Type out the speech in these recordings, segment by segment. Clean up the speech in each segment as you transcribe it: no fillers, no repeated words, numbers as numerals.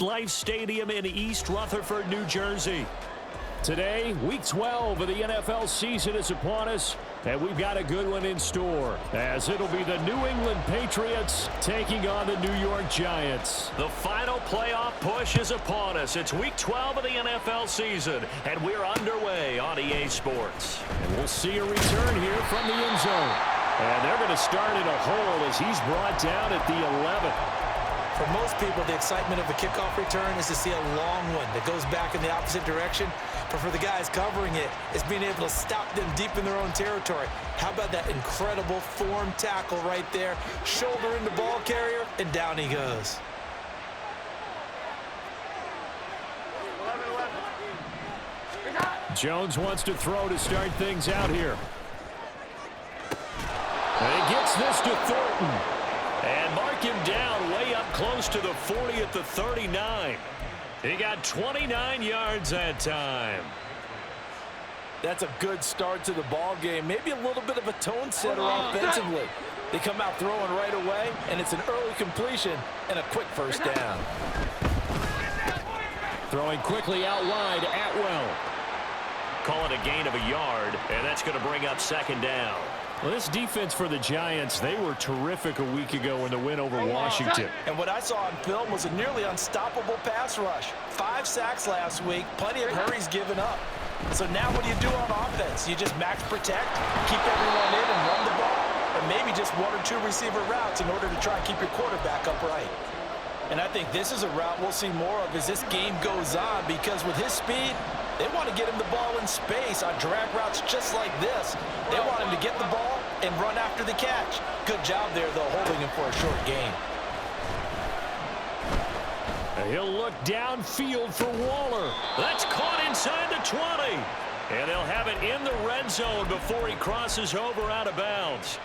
Life Stadium in East Rutherford, New Jersey. Today, Week 12 of the NFL season is upon us, and we've got a good one in store, as it'll be the New England Patriots taking on the New York Giants. The final playoff push is upon us. It's Week 12 of the NFL season, and we're underway on EA Sports. And we'll see a return here from the end zone. And they're going to start in a hole as he's brought down at the 11. For most people, the excitement of the kickoff return is to see a long one that goes back in the opposite direction. But for the guys covering it, it's being able to stop them deep in their own territory. How about that incredible form tackle right there? Shoulder in the ball carrier, and down he goes. Jones wants to throw to start things out here. And he gets this to Thornton. And mark him down way up close to the 40 at the 39. He got 29 yards that time. That's a good start to the ball game. Maybe a little bit of a tone setter offensively. They come out throwing right away, and it's an early completion and a quick first down. Throwing quickly out wide, Atwell. Call it a gain of a yard, and that's going to bring up second down. Well, this defense for the Giants, they were terrific a week ago in the win over Washington. And what I saw on film was a nearly unstoppable pass rush. 5 sacks last week, plenty of hurries given up. So now what do you do on offense? You just max protect, keep everyone in and run the ball, or maybe just 1 or 2 receiver routes in order to try and keep your quarterback upright. And I think this is a route we'll see more of as this game goes on, because with his speed, they want to get him the ball in space on drag routes just like this. They want him to get the ball and run after the catch. Good job there, though, holding him for a short gain. He'll look downfield for Waller. That's caught inside the 20. And they'll have it in the red zone before he crosses over out of bounds.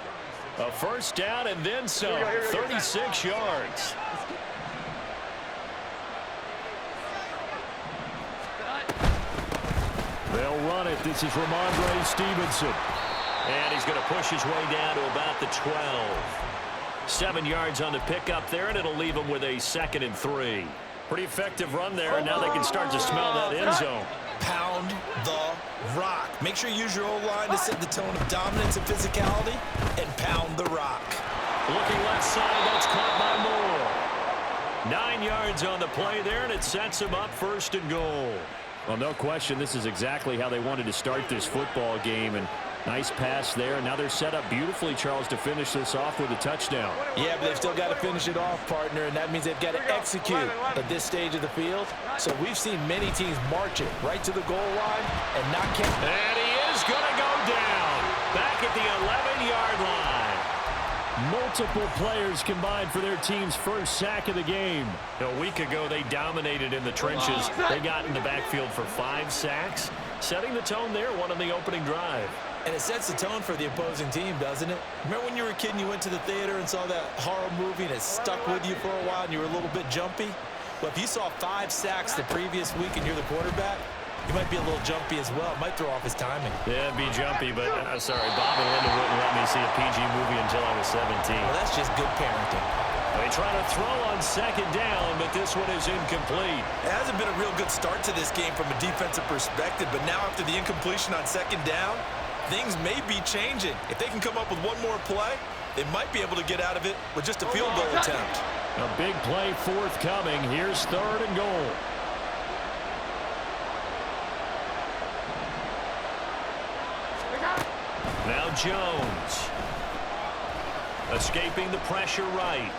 A first down and then some, 36 yards. They'll run it. This is Ramondre Stevenson. And he's going to push his way down to about the 12. 7 yards on the pickup there, and it'll leave him with a 2nd and 3. Pretty effective run there, and now they can start to smell that end zone. Pound the rock. Make sure you use your O-line to set the tone of dominance and physicality, and pound the rock. Looking left side, that's caught by Moore. 9 yards on the play there, and it sets him up 1st and goal. Well, no question, this is exactly how they wanted to start this football game. And nice pass there. Now they're set up beautifully, Charles, to finish this off with a touchdown. Yeah, but they've still got to finish it off, partner, and that means they've got to execute at this stage of the field. So we've seen many teams march it right to the goal line and not catch. And he is going to go down back at the 11-yard line. Multiple players combined for their team's first sack of the game. A week ago, they dominated in the trenches. They got in the backfield for 5 sacks, setting the tone there, one on the opening drive. And it sets the tone for the opposing team, doesn't it? Remember when you were a kid and you went to the theater and saw that horror movie and it stuck with you for a while and you were a little bit jumpy? Well, if you saw 5 sacks the previous week and you're the quarterback, you might be a little jumpy as well. It might throw off his timing. Yeah, it'd be jumpy, but sorry, Bob and Linda wouldn't let me see a PG movie until I was 17. Well, that's just good parenting. They try to throw on 2nd down, but this one is incomplete. It hasn't been a real good start to this game from a defensive perspective, but now after the incompletion on 2nd down, things may be changing. If they can come up with one more play, they might be able to get out of it with just a field goal attempt. A big play forthcoming. Here's 3rd and goal. Now Jones. Escaping the pressure right.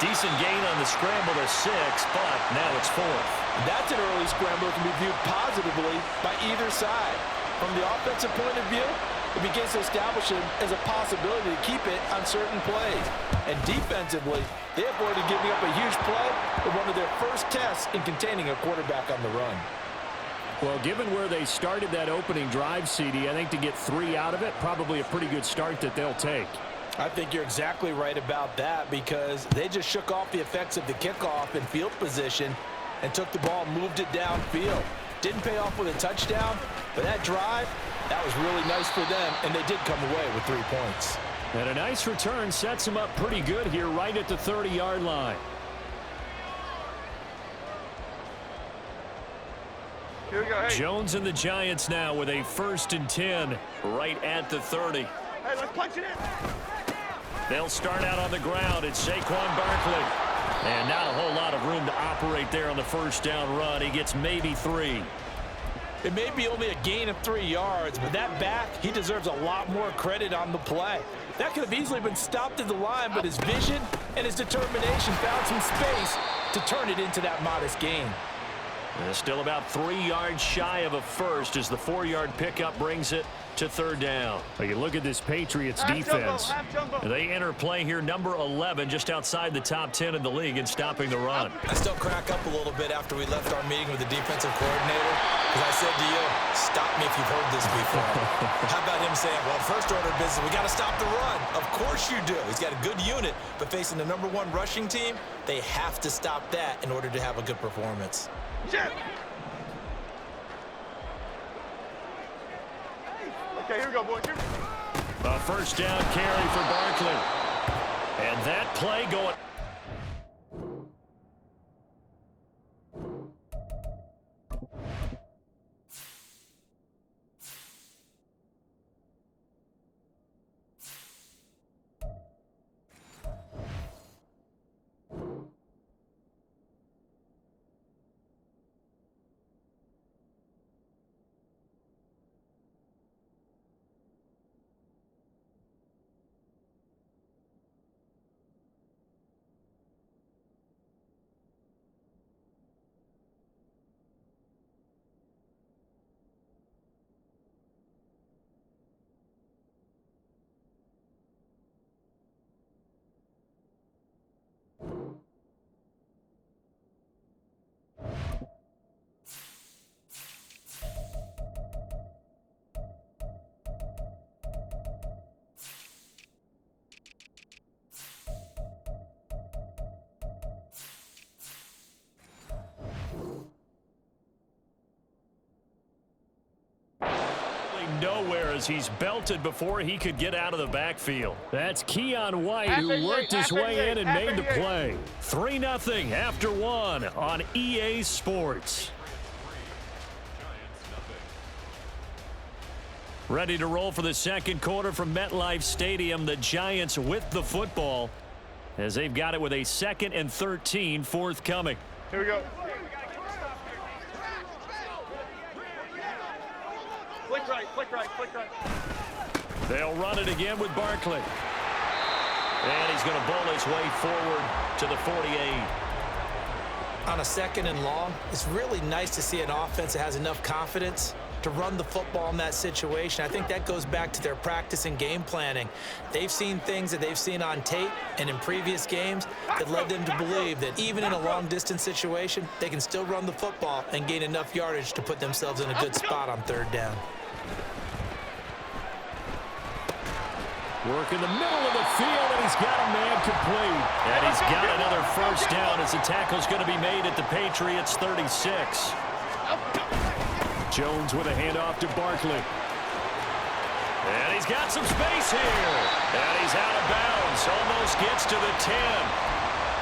Decent gain on the scramble to 6, but now it's 4th. That's an early scramble that can be viewed positively by either side. From the offensive point of view, it begins to establish it as a possibility to keep it on certain plays. And defensively, they avoided giving up a huge play with one of their first tests in containing a quarterback on the run. Well, given where they started that opening drive, CD, I think to get 3 out of it, probably a pretty good start that they'll take. I think you're exactly right about that, because they just shook off the effects of the kickoff and field position and took the ball and moved it downfield. Didn't pay off with a touchdown, but that drive, that was really nice for them, and they did come away with 3 points. And a nice return sets them up pretty good here right at the 30-yard line. Here we go. Hey. Jones and the Giants now with a 1st and 10 right at the 30. Hey, let's punch it in. They'll start out on the ground. It's Saquon Barkley. And not a whole lot of room to operate there on the first down run. He gets maybe 3. It may be only a gain of 3 yards, but that back, he deserves a lot more credit on the play. That could have easily been stopped at the line, but his vision and his determination found some space to turn it into that modest gain. And still about 3 yards shy of a first as the 4-yard pickup brings it to 3rd down. Well, you look at this Patriots defense. They enter play here number 11, just outside the top 10 in the league in stopping the run. I still crack up a little bit after we left our meeting with the defensive coordinator, because I said to you, stop me if you've heard this before. How about him saying, well, first order of business, we got to stop the run. Of course you do. He's got a good unit, but facing the number 1 rushing team, they have to stop that in order to have a good performance. Okay, here we go, boys. A 1st down carry for Barkley. And that play going. Nowhere as he's belted before he could get out of the backfield. That's Keon White who worked his way in and made the play. 3-0 after 1 on EA Sports. Ready to roll for the second quarter from MetLife Stadium. The Giants with the football as they've got it with a 2nd and 13 forthcoming. Here we go. Flick right, flick right, flick right. They'll run it again with Barkley. And he's going to bowl his way forward to the 48. On a 2nd and long, it's really nice to see an offense that has enough confidence to run the football in that situation. I think that goes back to their practice and game planning. They've seen things that they've seen on tape and in previous games that led them to believe that even in a long-distance situation, they can still run the football and gain enough yardage to put themselves in a good spot on 3rd down. Work in the middle of the field, and he's got a man complete. And he's got another 1st down as the tackle's going to be made at the Patriots 36. Jones with a handoff to Barkley. And he's got some space here. And he's out of bounds. Almost gets to the 10.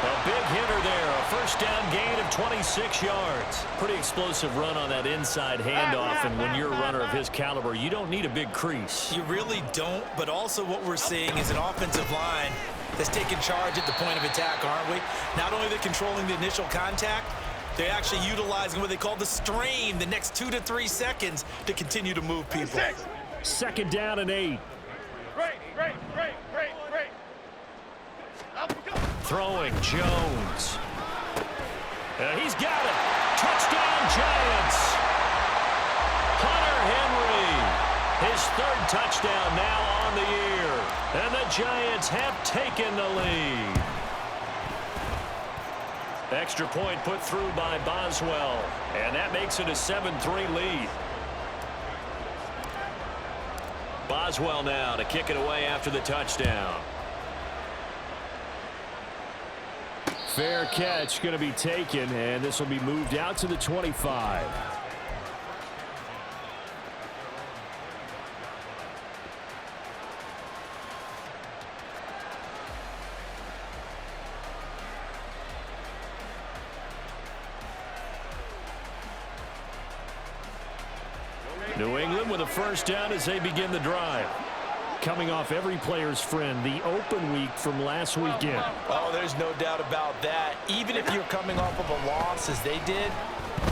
A big hitter there. A 1st down gain of 26 yards. Pretty explosive run on that inside handoff. And when you're a runner of his caliber, you don't need a big crease. You really don't, but also what we're seeing is an offensive line that's taking charge at the point of attack, aren't we? Not only are they controlling the initial contact, they're actually utilizing what they call the strain, the next 2 to 3 seconds to continue to move people. 2nd down and 8. Great. Throwing Jones. He's got it. Touchdown Giants. Hunter Henry. His 3rd touchdown now on the year. And the Giants have taken the lead. Extra point put through by Boswell. And that makes it a 7-3 lead. Boswell now to kick it away after the touchdown. Fair catch going to be taken, and this will be moved out to the 25. New England with a first down as they begin the drive. Coming off every player's friend, the open week from last weekend. Oh, there's no doubt about that. Even if you're coming off of a loss as they did,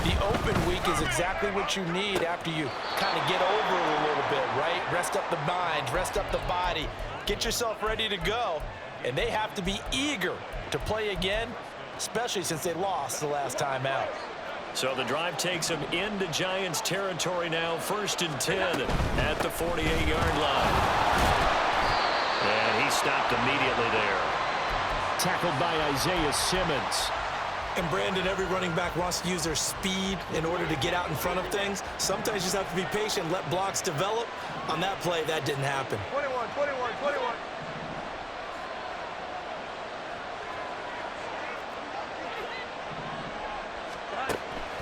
the open week is exactly what you need after you kind of get over it a little bit, right? Rest up the mind, rest up the body, get yourself ready to go. And they have to be eager to play again, especially since they lost the last time out. So the drive takes them into Giants territory now, 1st and 10 at the 48-yard line. And he stopped immediately there. Tackled by Isaiah Simmons. And Brandon, every running back wants to use their speed in order to get out in front of things. Sometimes you just have to be patient, let blocks develop. On that play, that didn't happen. 21, 21, 21.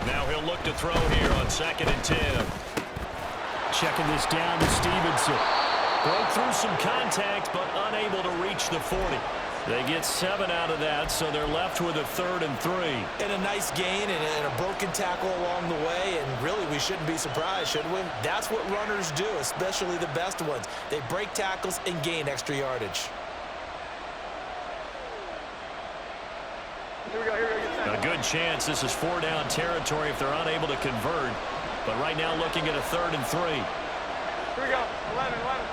Now he'll look to throw here on 2nd and 10. Checking this down to Stevenson. Broke through some contact, but unable to reach the 40. They get 7 out of that, so they're left with a 3rd and 3. And a nice gain and a broken tackle along the way, and really we shouldn't be surprised, should we? That's what runners do, especially the best ones. They break tackles and gain extra yardage. Here we go, here we go. A good chance this is 4-down territory if they're unable to convert. But right now looking at a 3rd and 3. Here we go, 11, 11.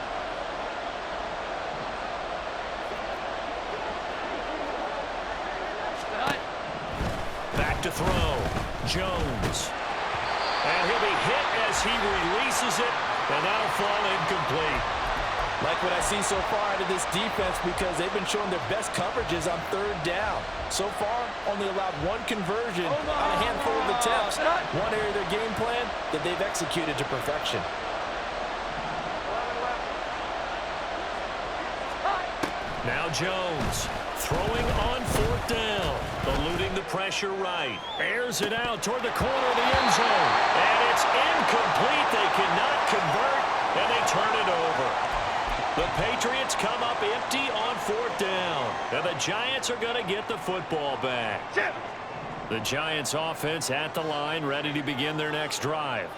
Back to throw. Jones. And he'll be hit as he releases it, and that'll fall incomplete. Like what I see so far out of this defense, because they've been showing their best coverages on 3rd down. So far, only allowed 1 conversion on a handful of attempts. One area of their game plan that they've executed to perfection. Now Jones throwing on 4th down. Eluding the pressure right. Airs it out toward the corner of the end zone. And it's incomplete. They cannot convert, and they turn it over. The Patriots come up empty on 4th down. And the Giants are going to get the football back. The Giants offense at the line, ready to begin their next drive.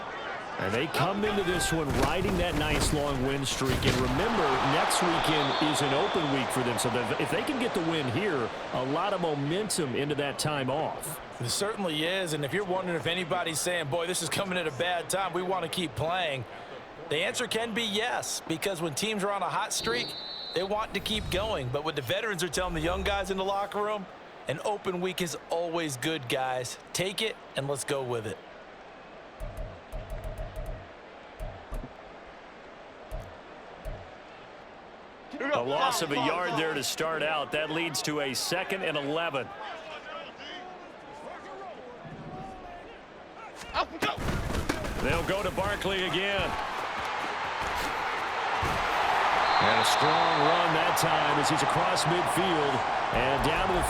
And they come into this one riding that nice long win streak. And remember, next weekend is an open week for them. So if they can get the win here, a lot of momentum into that time off. It certainly is. And if you're wondering if anybody's saying, boy, this is coming at a bad time, we want to keep playing, the answer can be yes. Because when teams are on a hot streak, they want to keep going. But what the veterans are telling the young guys in the locker room, an open week is always good, guys. Take it and let's go with it. A loss of a yard there to start out. That leads to a 2nd and 11. They'll go to Barkley again. And a strong run that time as he's across midfield and down to the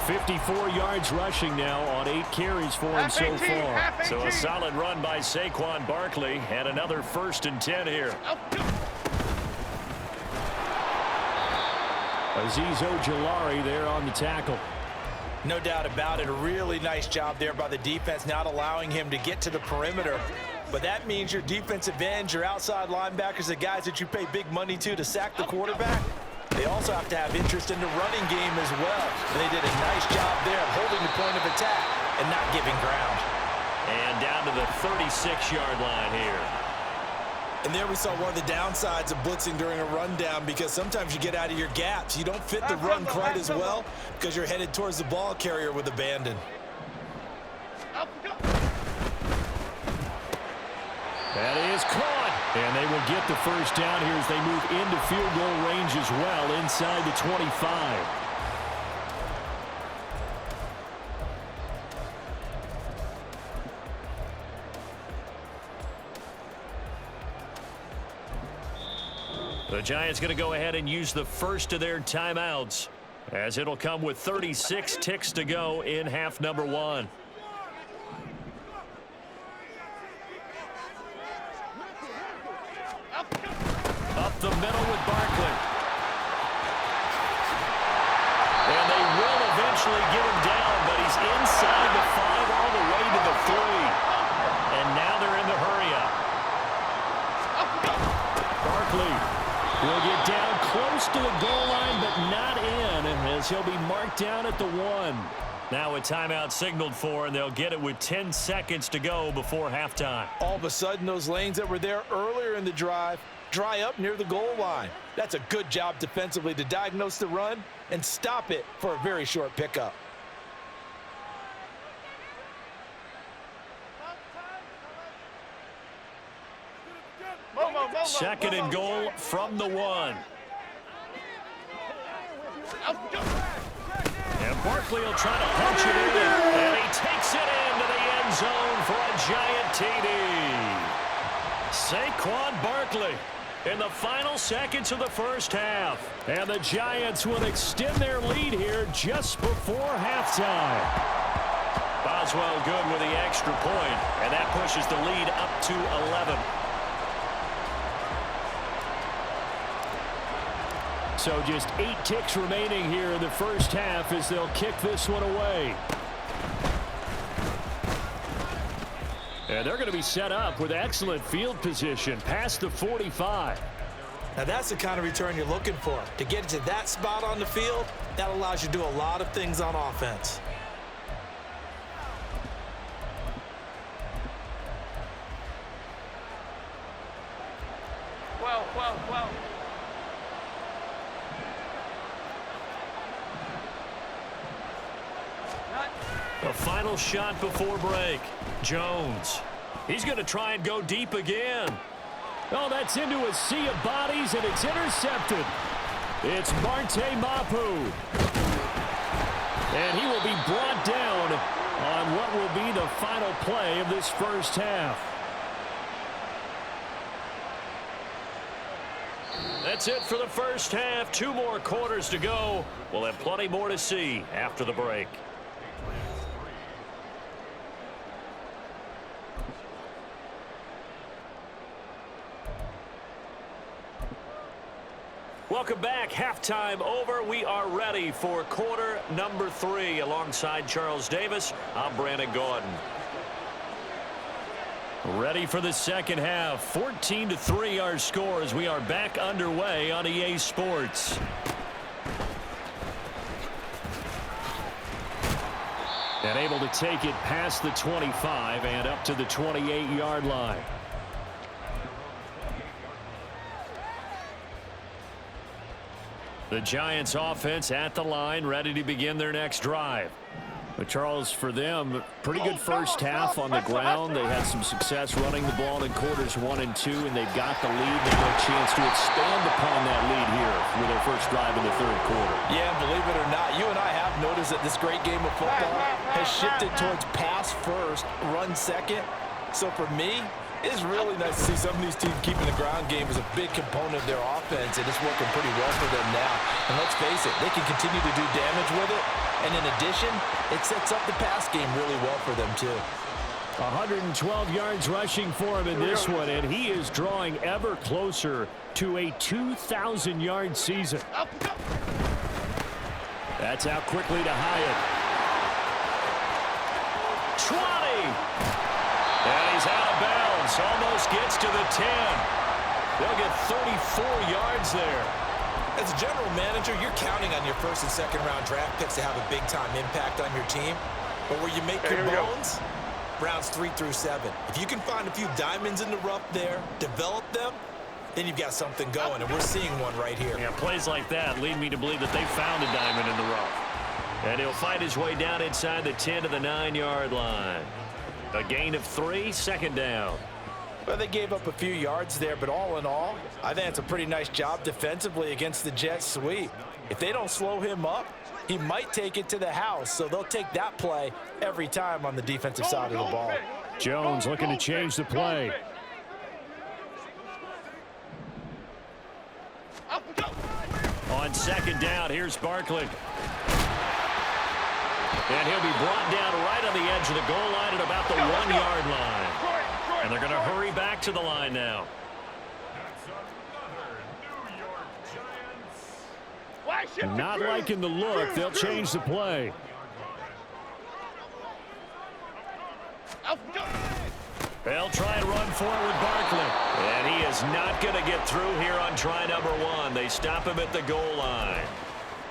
43. 54 yards rushing now on 8 carries for him so far. So a solid run by Saquon Barkley and another 1st and 10 here. Azeez Ojulari there on the tackle. No doubt about it. A really nice job there by the defense, not allowing him to get to the perimeter. But that means your defensive ends, your outside linebackers, the guys that you pay big money to sack the quarterback, they also have to have interest in the running game as well. And they did a nice job there of holding the point of attack and not giving ground. And down to the 36-yard line here. And there we saw one of the downsides of blitzing during a rundown, because sometimes you get out of your gaps. You don't fit the run quite as well because you're headed towards the ball carrier with abandon. That is caught. And they will get the first down here as they move into field goal range as well inside the 25. The Giants going to go ahead and use the first of their timeouts, as it'll come with 36 ticks to go in half number 1. Up the middle with Barkley. And they will eventually get him down, but he's inside the 5 all the way to the 3. And now they're in the hurry at the 1. Now a timeout signaled for, and they'll get it with 10 seconds to go before halftime. All of a sudden, those lanes that were there earlier in the drive dry up near the goal line. That's a good job defensively to diagnose the run and stop it for a very short pickup. Second and goal from the 1. And Barkley will try to punch it in, and he takes it into the end zone for a giant TD. Saquan Barkley in the final seconds of the first half. And the Giants will extend their lead here just before halftime. Boswell good with the extra point, and that pushes the lead up to 11. So just 8 ticks remaining here in the first half as they'll kick this one away. And they're going to be set up with excellent field position past the 45. Now that's the kind of return you're looking for. To get to that spot on the field, that allows you to do a lot of things on offense. Well. A final shot before break. Jones. He's going to try and go deep again. Oh, that's into a sea of bodies, and it's intercepted. It's Marte Mapu. And he will be brought down on what will be the final play of this first half. That's it for the first half. 2 more quarters to go. We'll have plenty more to see after the break. Welcome back. Halftime over. We are ready for quarter number 3. Alongside Charles Davis, I'm Brandon Gordon. Ready for the second half. 14-3 our score as we are back underway on EA Sports. And able to take it past the 25 and up to the 28-yard line. The Giants offense at the line, ready to begin their next drive. But Charles, for them, pretty good first half on the ground. They had some success running the ball in quarters 1 and 2, and they've got the lead. They've got a chance to expand upon that lead here with their first drive in the third quarter. Yeah, believe it or not, you and I have noticed that this great game of football has shifted towards pass first, run second. So for me, it's really nice to see some of these teams keeping the ground game as a big component of their offense, and it's working pretty well for them now. And let's face it, they can continue to do damage with it. And in addition, it sets up the pass game really well for them, too. 112 yards rushing for him in this one, and he is drawing ever closer to a 2,000-yard season. That's out quickly to Hyatt. 20! And he's out of bounds. Almost gets to the 10. They'll get 34 yards there. As a general manager, you're counting on your first and second round draft picks to have a big-time impact on your team. But where you make your bones, rounds 3 through 7. If you can find a few diamonds in the rough there, develop them, then you've got something going, and we're seeing one right here. Yeah, plays like that lead me to believe that they found a diamond in the rough. And he'll fight his way down inside the 10 to the 9-yard line. A gain of 3, second down. Well, they gave up a few yards there, but all in all, I think it's a pretty nice job defensively against the Jets sweep. If they don't slow him up, he might take it to the house, so they'll take that play every time on the defensive side of the ball. Jones looking to change the play. On second down, here's Barkley. And he'll be brought down right on the edge of the goal line at about the 1-yard line. And they're going to hurry back to the line now. Not liking the look. They'll change the play. They'll try and run for it with Barkley. And he is not going to get through here on try number 1. They stop him at the goal line.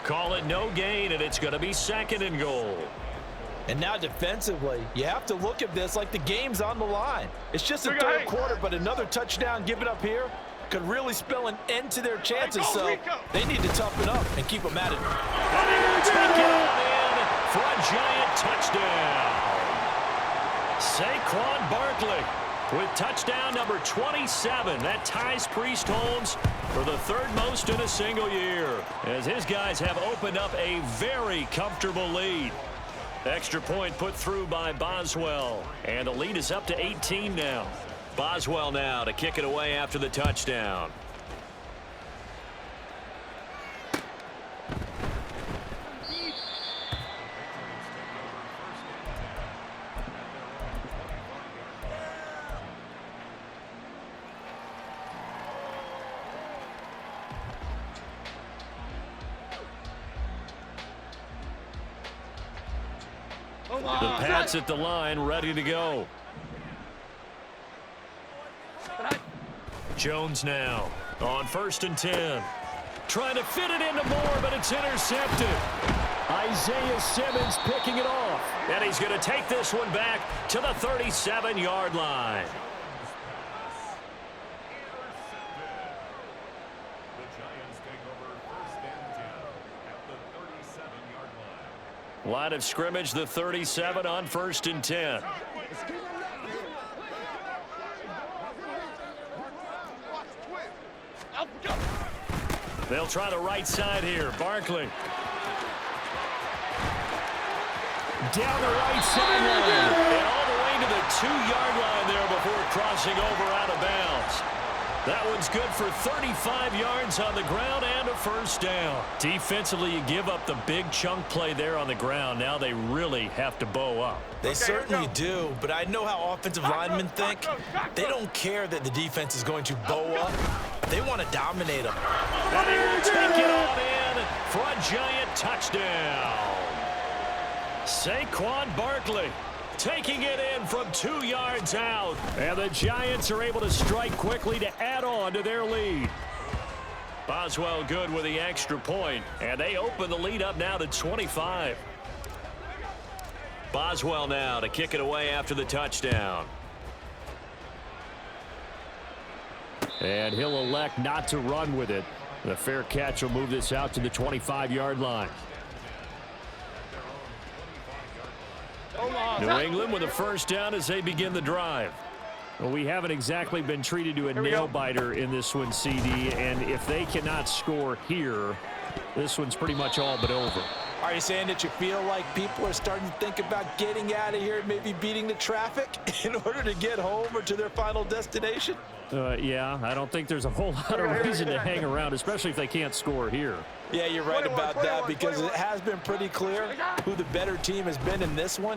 call it no gain, and it's going to be 2nd and goal. And now defensively, you have to look at this like the game's on the line. It's just a third quarter, but another touchdown given up here could really spell an end to their chances, so they need to toughen up and keep them at it. And he will take it on in for a giant touchdown. Saquan Barkley with touchdown number 27. That ties Priest Holmes for the 3rd most in a single year, as his guys have opened up a very comfortable lead. Extra point put through by Boswell, and the lead is up to 18 now. Boswell now to kick it away after the touchdown. The Pats at the line, ready to go. Jones now on 1st and 10. Trying to fit it into Moore, but it's intercepted. Isaiah Simmons picking it off. And he's going to take this one back to the 37-yard line. Line of scrimmage, the 37 on 1st and 10. They'll try the right side here. Barkley. Down the right sideline. And all the way to the 2-yard line there before crossing over out of bounds. That one's good for 35 yards on the ground and a 1st down. Defensively, you give up the big chunk play there on the ground. Now they really have to bow up. They certainly do, but I know how offensive linemen think. They don't care that the defense is going to bow up. They want to dominate them. And he will take it on in for a giant touchdown. Saquon Barkley taking it in from 2 yards out. And the Giants are able to strike quickly to add on to their lead. Boswell good with the extra point, and they open the lead up now to 25. Boswell now to kick it away after the touchdown. And he'll elect not to run with it. The fair catch will move this out to the 25-yard line. New England with a 1st down as they begin the drive. Well, we haven't exactly been treated to a nail-biter in this one, CD, and if they cannot score here, this one's pretty much all but over. Are you saying that you feel like people are starting to think about getting out of here and maybe beating the traffic in order to get home or to their final destination? Yeah, I don't think there's a whole lot of reason to hang around, especially if they can't score here. Yeah, you're right about that, because it has been pretty clear who the better team has been in this one.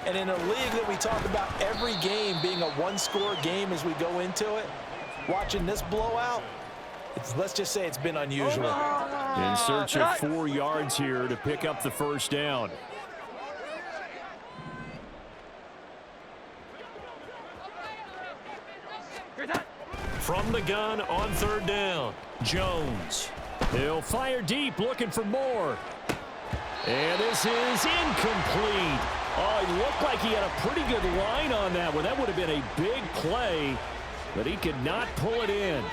And in a league that we talk about every game being a 1-score game as we go into it, watching this blowout, let's just say it's been unusual. In search of 4 yards here to pick up the 1st down. From the gun on 3rd down, Jones. He'll fire deep, looking for more. And this is incomplete. Oh, he looked like he had a pretty good line on that one. That would have been a big play, but he could not pull it in.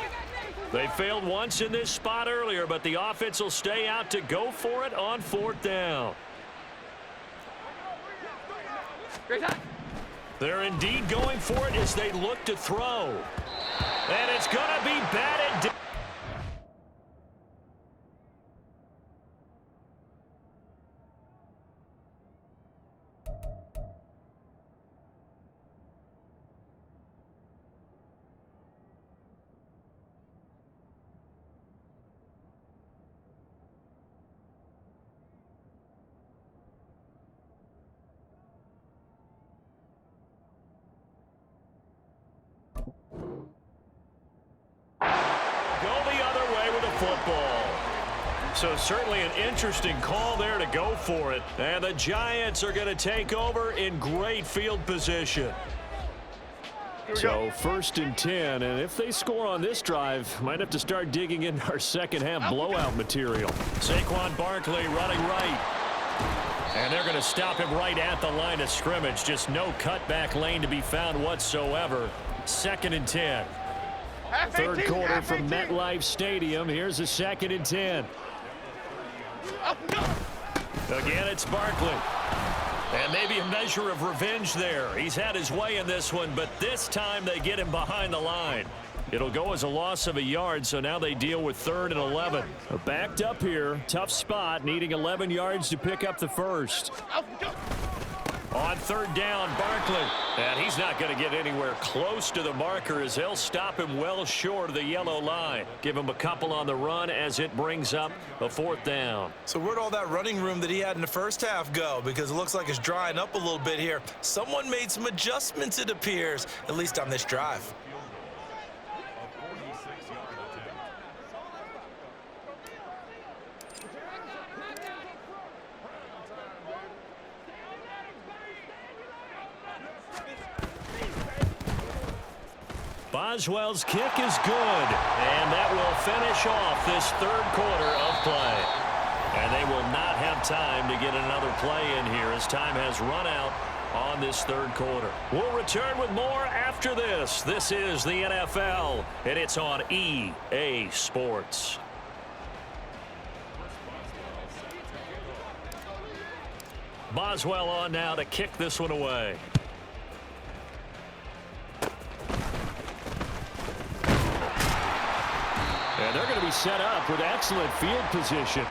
They failed once in this spot earlier, but the offense will stay out to go for it on 4th down. They're indeed going for it as they look to throw. And it's going to be batted down. So certainly an interesting call there to go for it. And the Giants are going to take over in great field position. So 1st and 10, and if they score on this drive, might have to start digging in our second half blowout material. Saquon Barkley running right. And they're going to stop him right at the line of scrimmage. Just no cutback lane to be found whatsoever. 2nd and 10. Third quarter from MetLife Stadium. Here's a 2nd and 10. Again, it's Barkley. And maybe a measure of revenge there. He's had his way in this one, but this time they get him behind the line. It'll go as a loss of a yard, so now they deal with 3rd and 11. Backed up here. Tough spot, needing 11 yards to pick up the first. On 3rd down, Barkley. And he's not going to get anywhere close to the marker as they'll stop him well short of the yellow line. Give him a couple on the run as it brings up a 4th down. So where'd all that running room that he had in the first half go? Because it looks like it's drying up a little bit here. Someone made some adjustments, it appears, at least on this drive. Boswell's kick is good, and that will finish off this 3rd quarter of play. And they will not have time to get another play in here as time has run out on this 3rd quarter. We'll return with more after this. This is the NFL, and it's on EA Sports. Boswell on now to kick this one away. And they're going to be set up with excellent field position.